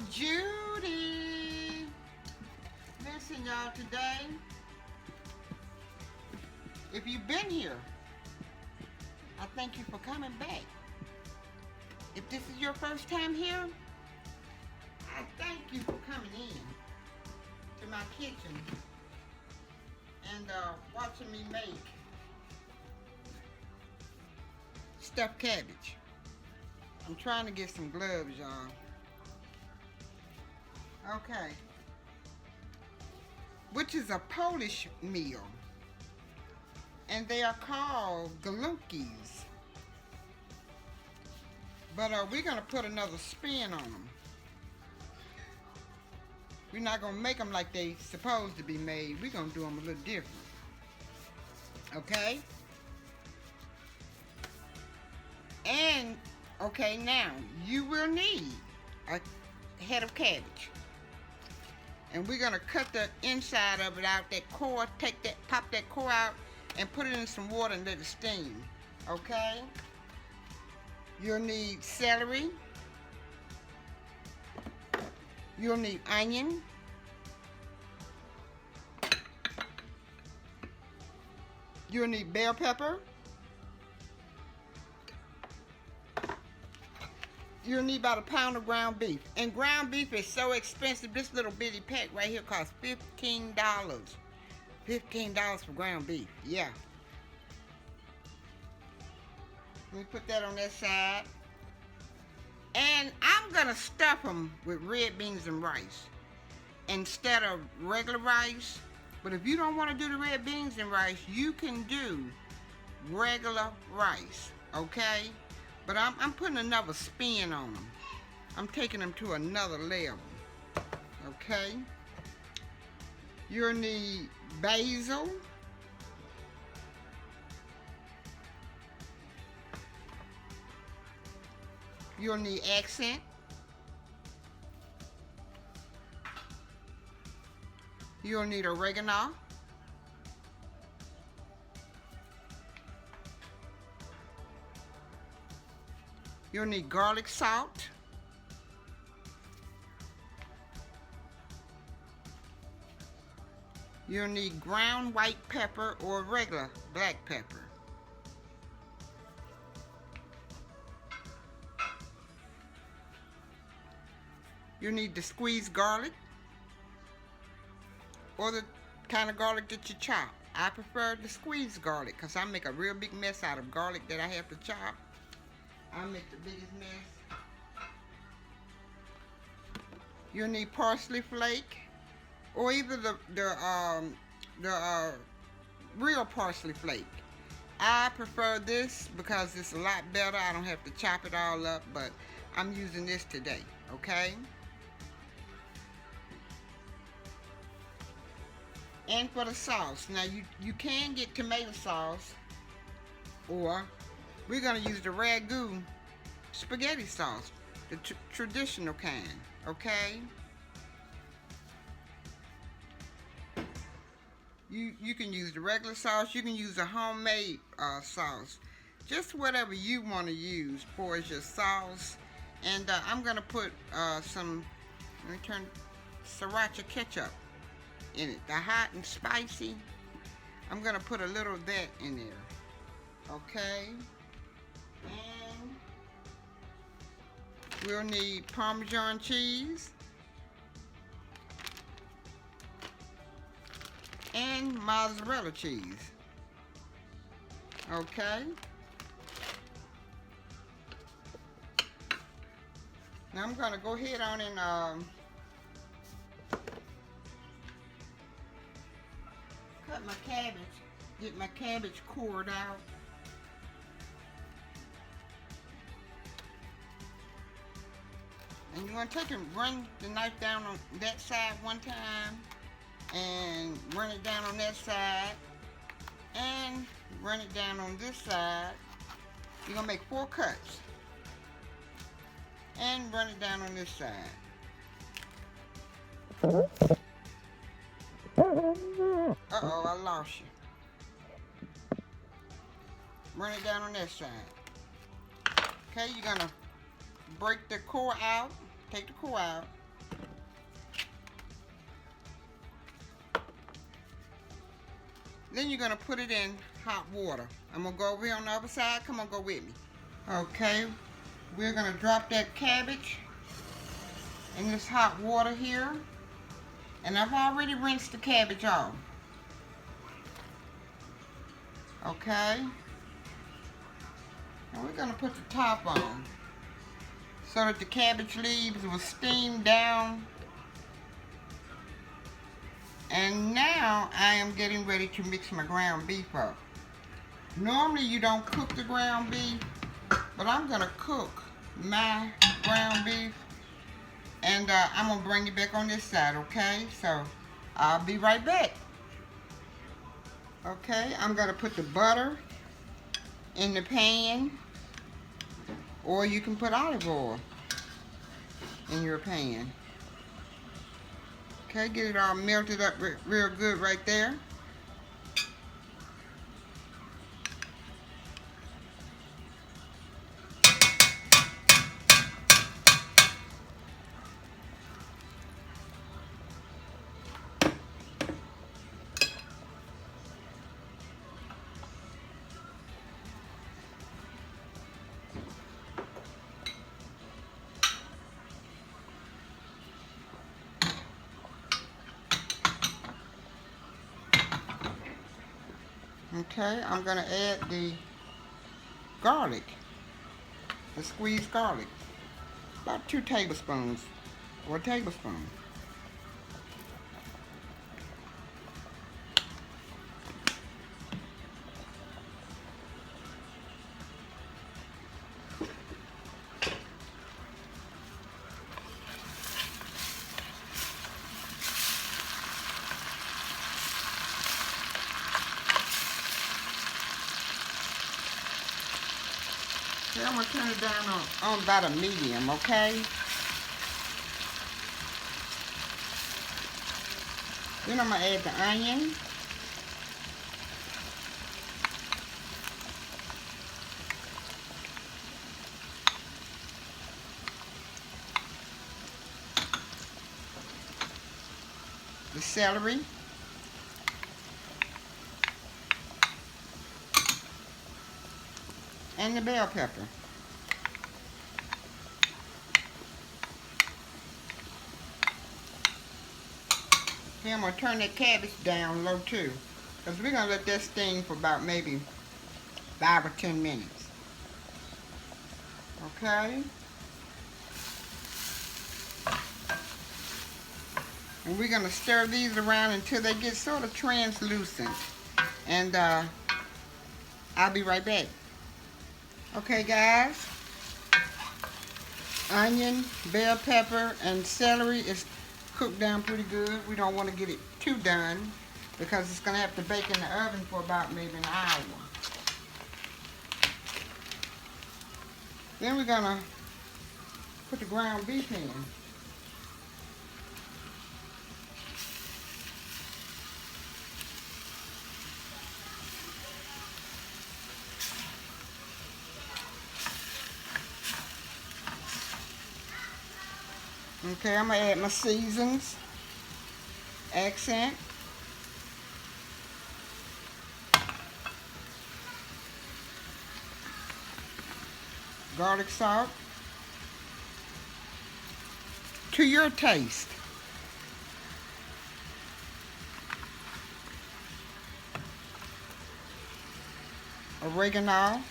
Judy. Listen, y'all, today, if you've been here, I thank you for coming back. If this is your first time here, I thank you for coming in to my kitchen and watching me make stuffed cabbage. I'm trying to get some gloves, y'all. Okay. Which is a Polish meal. And they are called galunkis. But we're going to put another spin on them. We're not going to make them like they supposed to be made. We're going to do them a little different. Okay? And, okay, now, you will need a head of cabbage. And we're going to cut the inside of it out, that core, pop that core out, and put it in some water and let it steam. Okay? You'll need celery. You'll need onion. You'll need bell pepper. You'll need about a pound of ground beef. And ground beef is so expensive. This little bitty pack right here costs $15. $15 for ground beef. Yeah. Let me put that on that side. And I'm going to stuff them with red beans and rice instead of regular rice. But if you don't want to do the red beans and rice, you can do regular rice. Okay? But I'm putting another spin on them. I'm taking them to another level. Okay? You'll need basil. You'll need accent. You'll need oregano. You'll need garlic salt. You'll need ground white pepper or regular black pepper. You'll need the squeezed garlic or the kind of garlic that you chop. I prefer the squeezed garlic because I make a real big mess out of garlic that I have to chop. I make the biggest mess. You'll need parsley flake, or either the real parsley flake. I prefer this because it's a lot better. I don't have to chop it all up, but I'm using this today, okay? And for the sauce, now you can get tomato sauce, or we're going to use the Ragu spaghetti sauce, the traditional kind, okay? You can use the regular sauce, you can use a homemade sauce, just whatever you want to use for as your sauce. And I'm going to put some, let me turn, sriracha ketchup in it, the hot and spicy. I'm going to put a little of that in there, okay? And we'll need Parmesan cheese and mozzarella cheese. Okay? Now I'm going to go ahead on and cut my cabbage, get my cabbage cored out. And you want to take and run the knife down on that side one time, and run it down on that side, and run it down on this side. You're going to make 4 cuts. And run it down on this side. Uh-oh, I lost you. Run it down on that side. Okay, you're going to break the core out. Take the core out. Then you're gonna put it in hot water. I'm gonna go over here on the other side. Come on, go with me. Okay, we're gonna drop that cabbage in this hot water here. And I've already rinsed the cabbage off. Okay. And we're gonna put the top on so that the cabbage leaves will steam down. And now I am getting ready to mix my ground beef up. Normally you don't cook the ground beef, but I'm gonna cook my ground beef, and I'm gonna bring it back on this side, okay? So I'll be right back. Okay, I'm gonna put the butter in the pan, or you can put olive oil in your pan. Okay, get it all melted up real good right there. Okay, I'm gonna add the garlic, the squeezed garlic, about 2 tablespoons or a tablespoon. Okay, I'm gonna turn it down on about a medium, okay? Then I'm gonna add the onion. The celery. And the bell pepper. Then I'm gonna turn that cabbage down low too, because we're gonna let that steam for about maybe 5 or 10 minutes. Okay? And we're gonna stir these around until they get sort of translucent. And I'll be right back. Okay guys, onion, bell pepper, and celery is cooked down pretty good. We don't want to get it too done because it's going to have to bake in the oven for about maybe an hour. Then we're going to put the ground beef in. Okay, I'm going to add my seasons, accent, garlic salt, to your taste. Oregano,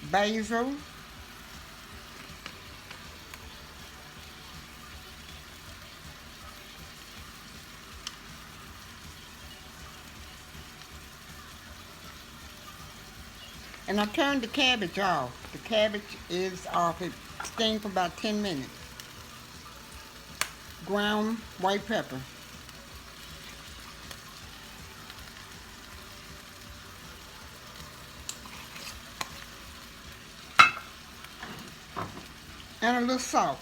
basil, and I turned the cabbage off. The cabbage is off. It steamed for about 10 minutes. Ground white pepper. And a little salt.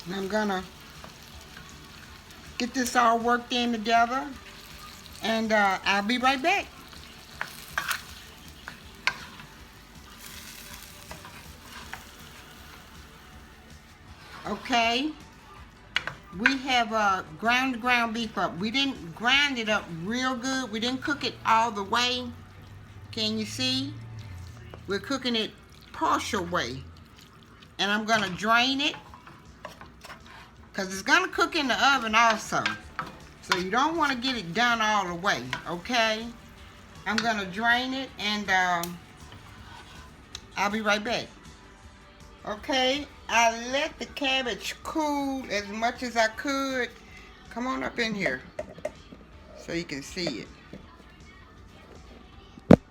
And I'm gonna get this all worked in together, and I'll be right back. Okay, we have ground beef up. We didn't grind it up real good. We didn't cook it all the way. Can you see? We're cooking it partial way. And I'm gonna drain it, because it's gonna cook in the oven also. So you don't want to get it done all the way, okay? I'm gonna drain it, and I'll be right back. Okay, I let the cabbage cool as much as I could. Come on up in here so you can see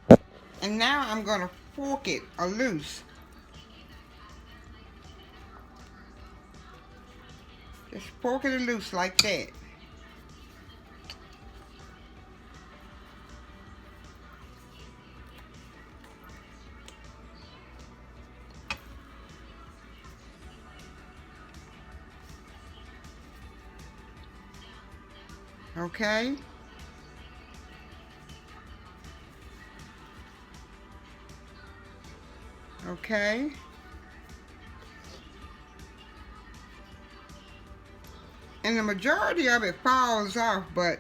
it. And now I'm gonna fork it loose. Just fork it loose like that. Okay. Okay. And the majority of it falls off, but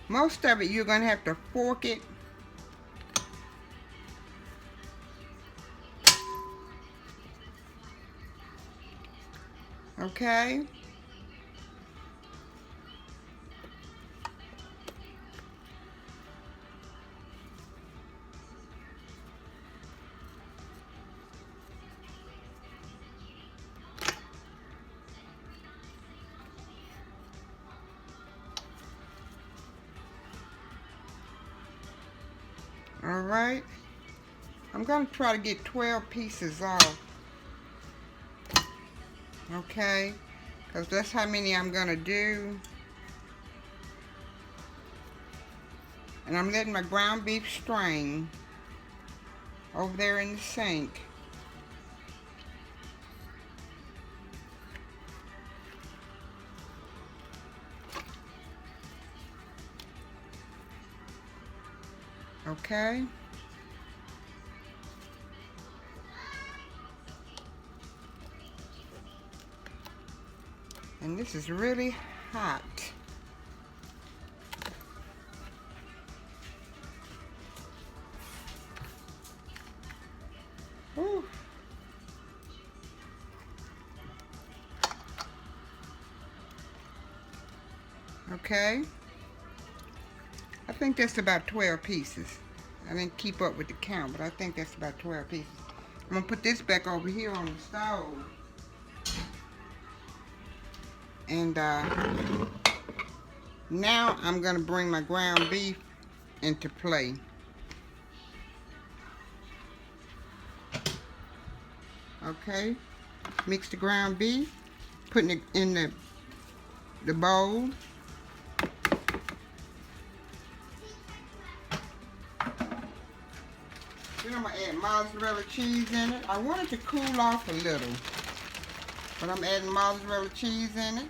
most of it you're gonna have to fork it. Okay. All right. I'm gonna try to get 12 pieces off. Okay, because that's how many I'm gonna do. And I'm letting my ground beef strain over there in the sink. Okay. And this is really hot. Whew. Okay. I think that's about 12 pieces. I didn't keep up with the count, but I think that's about 12 pieces. I'm gonna put this back over here on the stove. And now I'm gonna bring my ground beef into play. Okay, mix the ground beef, putting it in the bowl. Then I'm gonna add mozzarella cheese in it. I want it to cool off a little, but I'm adding mozzarella cheese in it.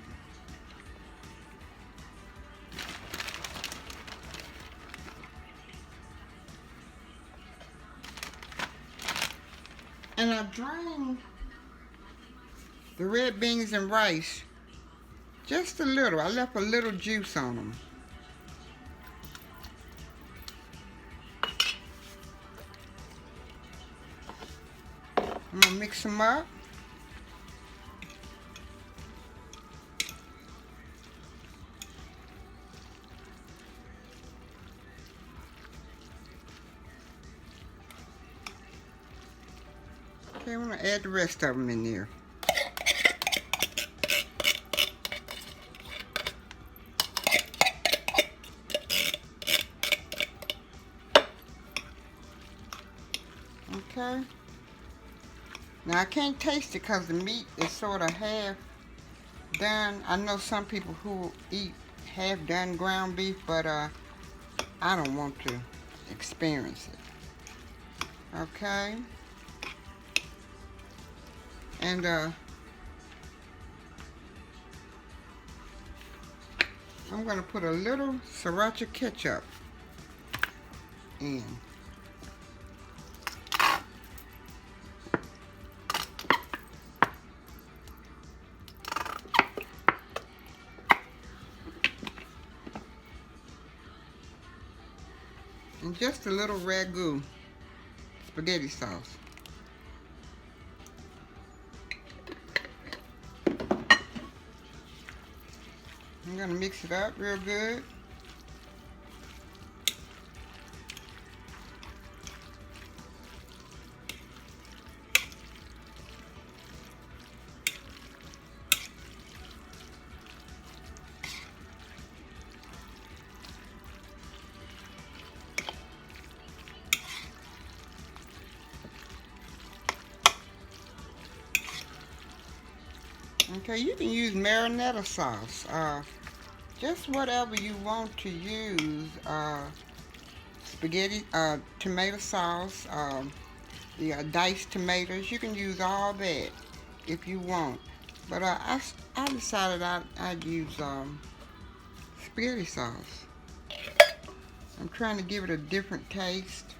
And I drained the red beans and rice just a little. I left a little juice on them. I'm gonna mix them up. Okay, I'm gonna add the rest of them in there. Okay. Now I can't taste it because the meat is sort of half done. I know some people who eat half done ground beef, but I don't want to experience it. Okay. I'm going to put a little sriracha ketchup in. And just a little ragu spaghetti sauce. I'm going to mix it up real good. Okay, you can use marinara sauce, just whatever you want to use. Spaghetti, tomato sauce, the diced tomatoes. You can use all that if you want. But I decided I'd use spaghetti sauce. I'm trying to give it a different taste.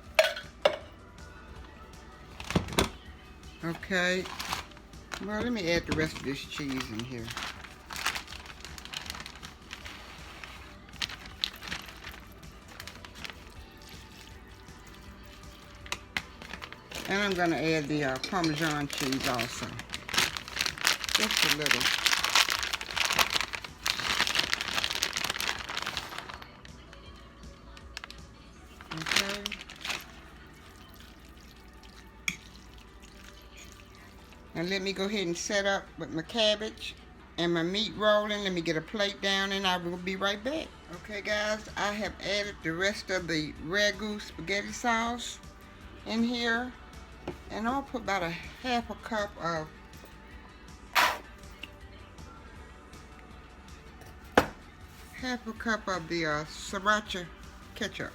Okay. Well, let me add the rest of this cheese in here. And I'm going to add the Parmesan cheese also. Just a little. Okay. Now let me go ahead and set up with my cabbage and my meat rolling. Let me get a plate down and I will be right back. Okay guys, I have added the rest of the ragu spaghetti sauce in here. And I'll put about a half a cup of the sriracha ketchup.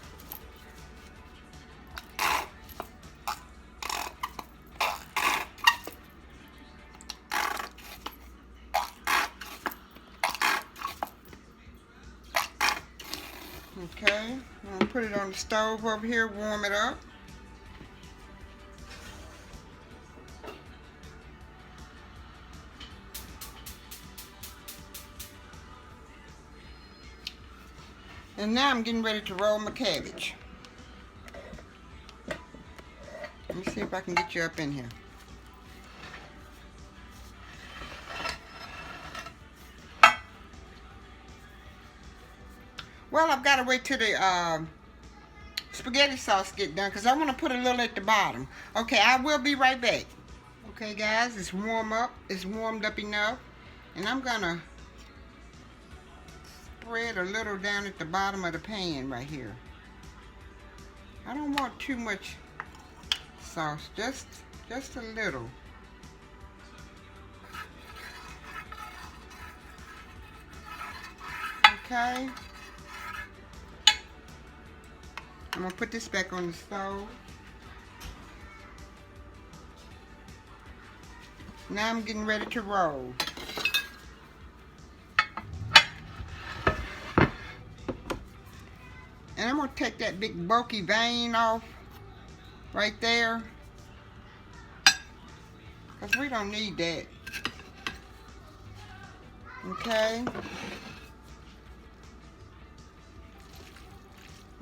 Okay, I'm going to put it on the stove over here, warm it up. And now I'm getting ready to roll my cabbage. Let me see if I can get you up in here. Well, I've got to wait till the spaghetti sauce get done because I want to put a little at the bottom. Okay, I will be right back. Okay, guys, it's warmed up enough. And I'm going to spread a little down at the bottom of the pan right here. I don't want too much sauce, just a little. Okay. I'm going to put this back on the stove. Now I'm getting ready to roll. And I'm going to take that big bulky vein off right there. Because we don't need that. Okay.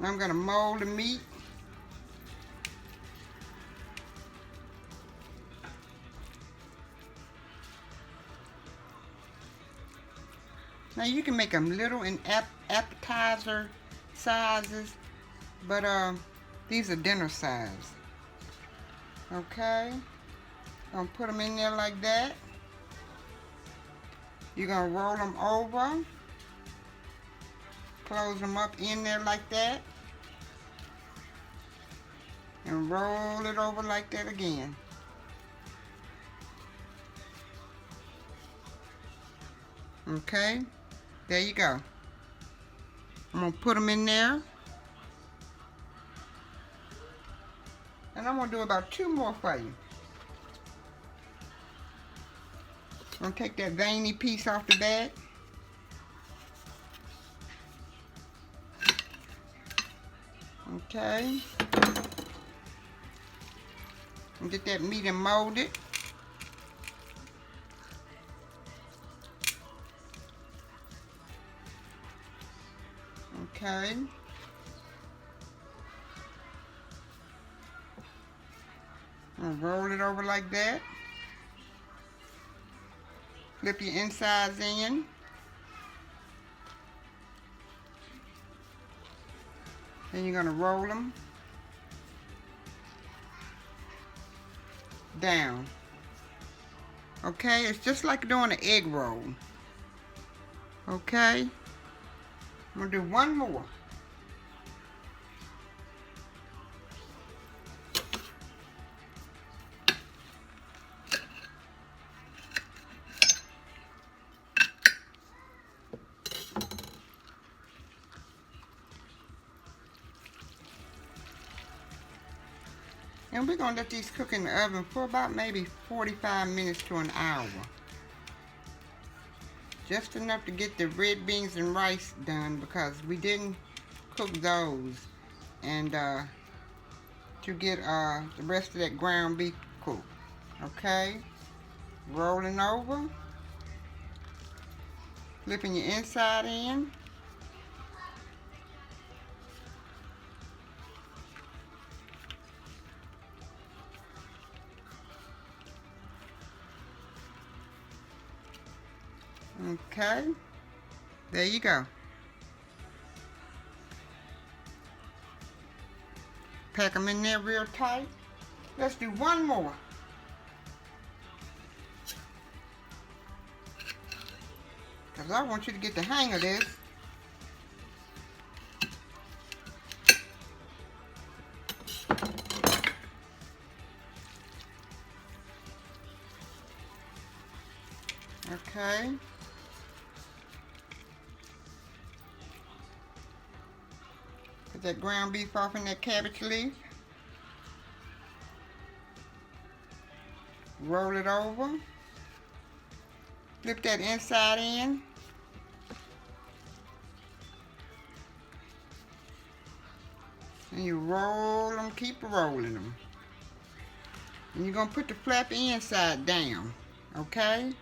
I'm going to mold the meat. Now you can make them little in appetizer sizes, but these are dinner size. Okay. Gonna put them in there like that. You're gonna roll them over. Close them up in there like that. And roll it over like that again. Okay, there you go. I'm gonna put them in there. And I'm gonna do about 2 more for you. I'm gonna take that veiny piece off the back. Okay. And get that medium molded. Okay. And roll it over like that. Flip your insides in. Then you're going to roll them down. Okay, it's just like doing an egg roll. Okay, I'm going to do one more. And we're going to let these cook in the oven for about maybe 45 minutes to an hour. Just enough to get the red beans and rice done because we didn't cook those. And to get the rest of that ground beef cooked. Okay? Rolling over. Flipping your inside in. Okay, there you go. Pack them in there real tight. Let's do one more. Because I want you to get the hang of this. Okay. Put that ground beef off in that cabbage leaf. Roll it over. Flip that inside in. And you roll them, keep rolling them. And you're going to put the flappy inside down. Okay?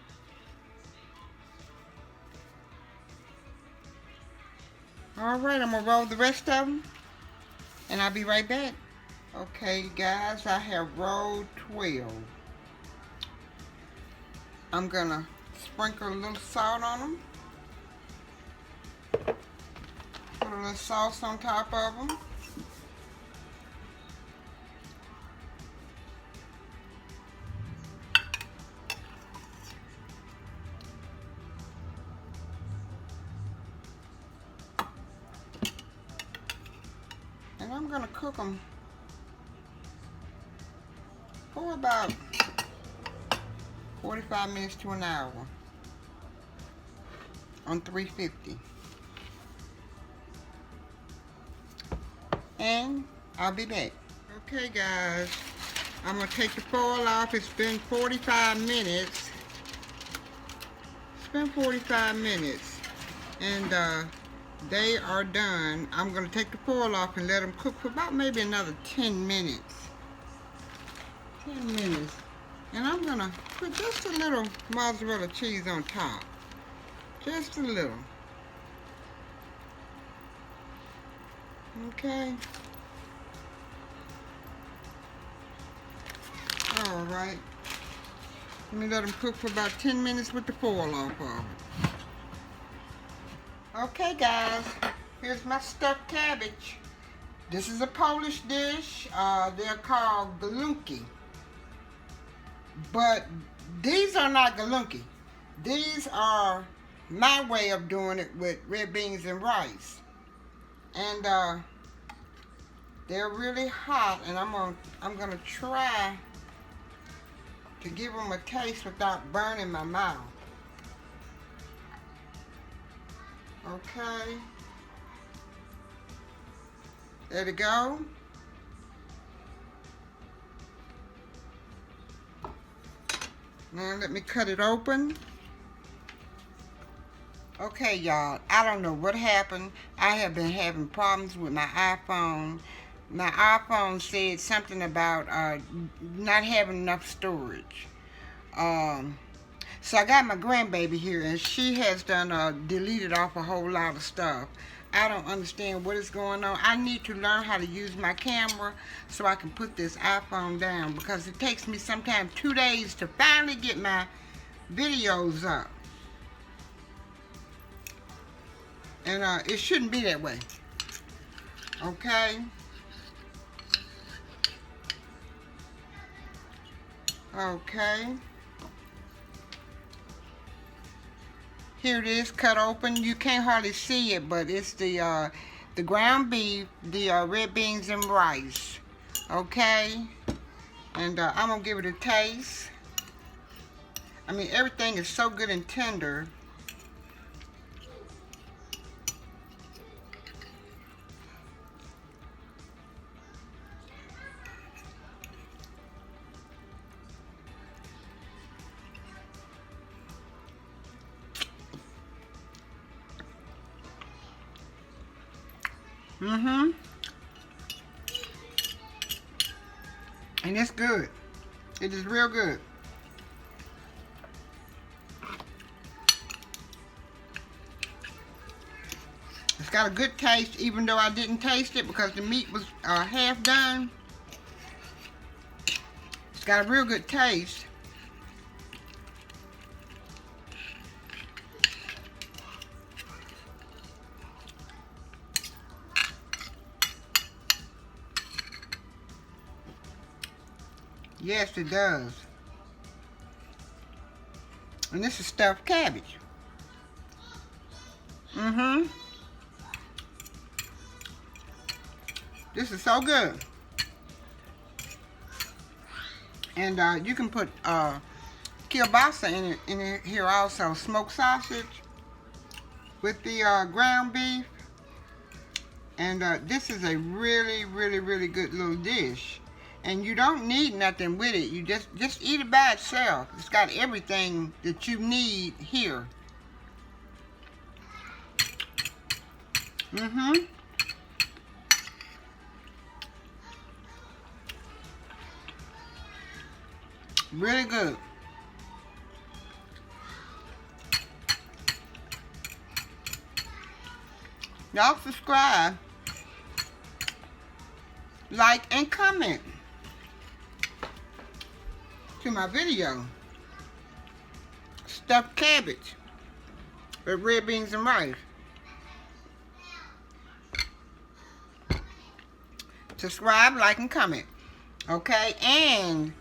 Alright, I'm going to roll the rest of them. And I'll be right back. Okay, guys, I have rolled 12. I'm going to sprinkle a little salt on them. Put a little sauce on top of them. And I'm going to cook them for about 45 minutes to an hour on 350. And I'll be back. Okay, guys, I'm going to take the foil off. It's been 45 minutes. It's been 45 minutes. And they are done. I'm going to take the foil off and let them cook for about maybe another 10 minutes. 10 minutes. And I'm going to put just a little mozzarella cheese on top. Just a little. Okay. Alright. Let me let them cook for about 10 minutes with the foil off of it. Okay, guys. Here's my stuffed cabbage. This is a Polish dish. They're called galunki. But these are not galunki. These are my way of doing it with red beans and rice. And they're really hot, and I'm gonna try to give them a taste without burning my mouth. Okay. There we go. Now let me cut it open. Okay, y'all, I don't know what happened. I have been having problems with my iPhone. my iPhone said something about not having enough storage. So I got my grandbaby here, and she has done deleted off a whole lot of stuff. I don't understand what is going on. I need to learn how to use my camera so I can put this iPhone down, because it takes me sometimes 2 days to finally get my videos up. And it shouldn't be that way. Okay? Okay. Here it is, cut open. You can't hardly see it, but it's the ground beef, the red beans and rice. Okay? And I'm gonna give it a taste. I mean, everything is so good and tender. And it's good. It is real good. It's got a good taste, even though I didn't taste it because the meat was half done. It's got a real good taste. Yes, it does. And this is stuffed cabbage. This is so good. And you can put kielbasa in here also, smoked sausage with the ground beef. And this is a really, really, really good little dish. And you don't need nothing with it. You just eat it by itself. It's got everything that you need here. Really good. Y'all subscribe, like, and comment to my video. Stuffed cabbage with red beans and rice. Subscribe, like, and comment. Okay? And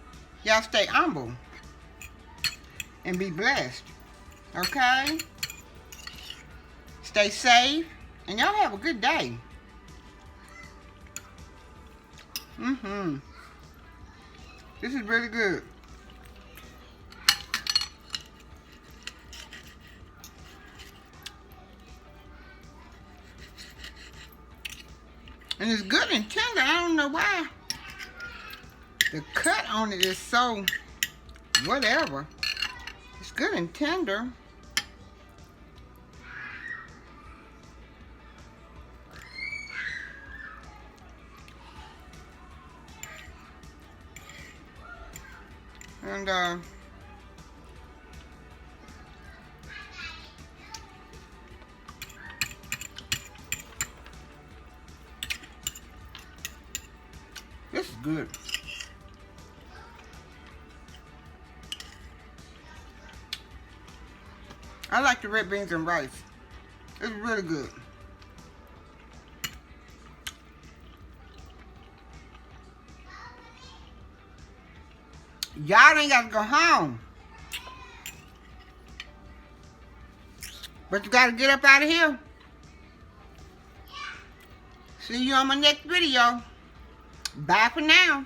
y'all stay humble and be blessed. Okay? Stay safe. And y'all have a good day. This is really good. And it's good and tender. I don't know why the cut on it is so whatever. It's good and tender. And this is good. I like the red beans and rice. It's really good. Y'all ain't got to go home. But you got to get up out of here. See you on my next video. Bye for now.